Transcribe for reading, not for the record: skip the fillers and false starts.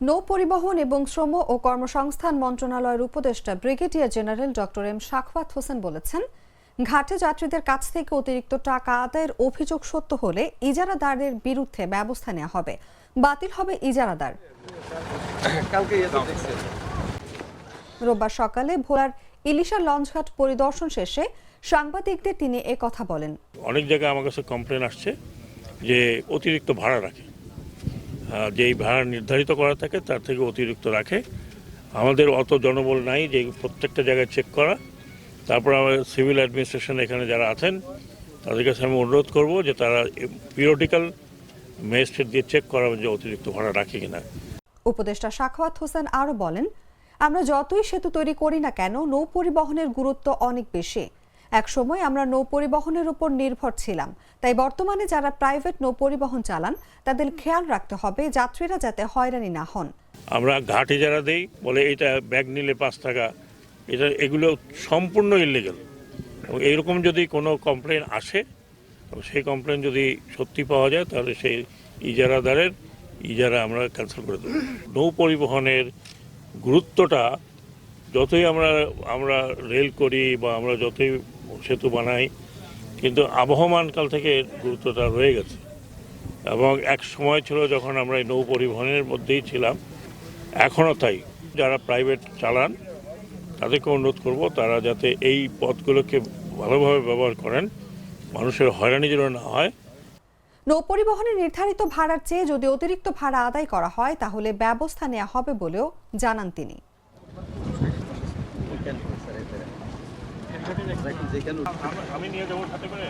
নৌ পরিবহন এবং শ্রম ও কর্মসংস্থান মন্ত্রণালয়ের উপদেষ্টা brigadier general doctor M Sakhawat Hossain বলেছেন, ঘাটে যাত্রীদের কাছ থেকে অতিরিক্ত টাকা আদায়ের অভিযোগ সত্য হলে ইজারাদারের বিরুদ্ধে ব্যবস্থা নেওয়া হবে, বাতিল হবে ইজারাদার। রোববার সকালে ভোলার ইলিশা লঞ্চঘাট পরিদর্শন শেষে সাংবাদিকদের তিনি একথা বলেন। অনেক জায়গায় আমার কাছে কমপ্লেন আসছে যে অতিরিক্ত ভাড়া রাখে, যেই ভাড়া নির্ধারিত করা থাকে তার থেকে অতিরিক্ত রাখে। আমাদের অত জনবল নাই যে প্রত্যেকটা জায়গায় চেক করা। তারপর আমাদের সিভিল অ্যাডমিনিস্ট্রেশন এখানে যারা আছেন তাদের কাছে আমি অনুরোধ করব যে তারা পিরিয়ডিক্যাল ম্যাজিস্ট্রেট দিয়ে চেক করা যে অতিরিক্ত ভাড়া রাখে কিনা। উপদেষ্টা শাখওয়াত হোসেন আরও বলেন, আমরা যতই সেতু তৈরি করি না কেন, নৌ পরিবহনের গুরুত্ব অনেক বেশি। একসময় আমরা নৌ পরিবহনের উপর নির্ভর ছিলাম, তাই বর্তমানে যারা প্রাইভেট নৌ পরিবহন চালান তাদের খেয়াল রাখতে হবে যাত্রীরা যাতে হয়রানি না হন। আমরা ঘাটে যারা দেই বলে এটা ব্যাগ নিলে 5 টাকা, এগুলো সম্পূর্ণ ইলিগাল। এবং এইরকম যদি কোনো কমপ্লেন আসে, সেই কমপ্লেন যদি সত্যি পাওয়া যায় তাহলে সেই ইজারাদারের ইজারা আমরা ক্যান্সেল করে দেব। নৌ পরিবহনের গুরুত্বটা যতই আমরা রেল করি বা আমরা যতই সেতু বানাই, কিন্তু আবহমানকাল থেকে গুরুত্বটা রয়ে গেছে। এবং এক সময় ছিল যখন আমরা এই নৌ পরিবহনের মধ্যেই ছিলাম, এখনও তাই। যারা প্রাইভেট চালান তাদেরকে অনুরোধ করব তারা যাতে এই পথগুলোকে ভালোভাবে ব্যবহার করেন, মানুষের হয়রানি যেন না হয়। নৌ পরিবহনের নির্ধারিত ভাড়ার চেয়ে যদি অতিরিক্ত ভাড়া আদায় করা হয় তাহলে ব্যবস্থা নেওয়া হবে বলেও জানান তিনি। আমি নিয়ে যাবো সাথে করে।